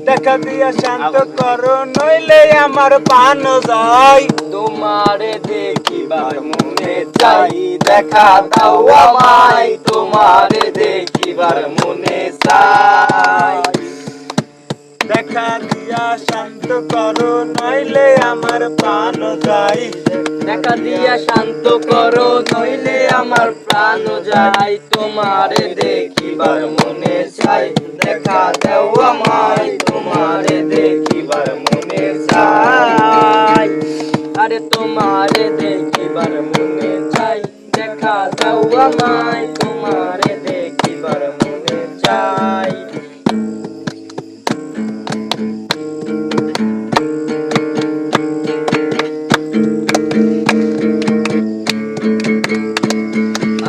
দেখা দিয়া শান্ত করো নইলে আমার প্রাণ যায়। তোমারে দেখিবার মনে চাই, দেখা দাও আমায়, তোমারে দেখিবার মনে চাই। দেখা দিয়া শান্ত করো নইলে আমার প্রাণ যায়। দেখা দিয়া শান্ত করো নইলে আমার প্রাণ যায়। তোমারে দেখিবার মনে চাই, দেখা দাও আমায়, তোমারে দেখিবার মনে চাই। আরে তোমারে দেখিবার মনে চাই, দেখা দাও আমায়, তোমারে দেখিবার মনে চাই।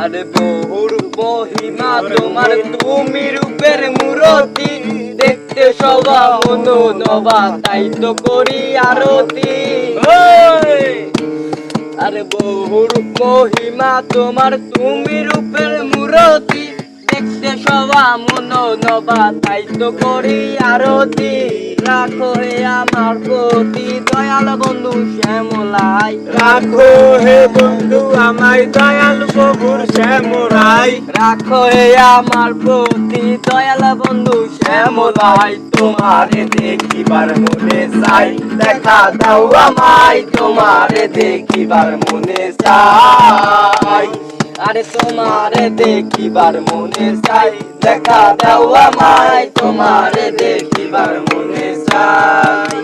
আরে বহুর মহিমা তোমার, তুমি রূপের মূরতি, দেখতে সবা মনো নবা, তাই তো করি আরতি। আরে বহুর মহিমা তোমার, তুমি রূপের মূরতি, দেখতে সবা মনো নবা, তাই তো করি আরতি। রাখো হে আমার প্রতি দয়াল বন্ধু শ্যামলাই, রাখো হে বন্ধু আমায় দয়াল প্রভুর শ্যামরাই। রাখো হে আমার প্রতি দয়াল বন্ধু শ্যামলাই। তোমারে দেখিবার মনে চাই, দেখা দাও আমায়, তোমারে দেখিবার মনে চাই। আরে তোমারে দেখিবার মনে চাই, দেখা দাও আমায়, তোমারে দেখিবার মনে চাই।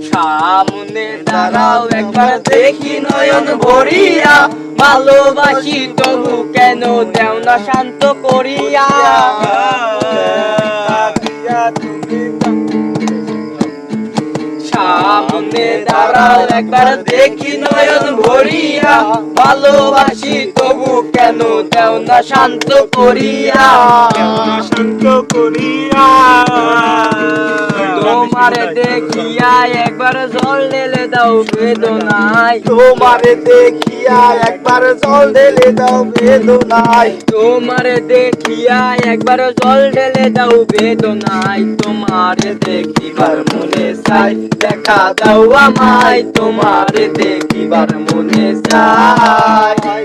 সামনে দাঁড়াও একবার দেখি নয়ন ভরিয়া, ভালোবাসি তবু কেন দেও না শান্ত করিয়া। সামনে দাঁড়াও একবার দেখি নয়ন ভরিয়া, ভালোবাসি তবু কেন দেও না শান্ত করিয়া। শান্ত করিয়া তোমারে দেখিয়া একবার জল ঢেলে দাও বেদনায়, তোমারে দেখিয়া একবার জল ঢেলে দাও বেদনায়। তোমারে দেখিয়া একবার জল ঢেলে দাও বেদনায়। তোমারে দেখিবার মনে চাই, দেখা দাও আমায়, তোমারে দেখিবার মনে চাই।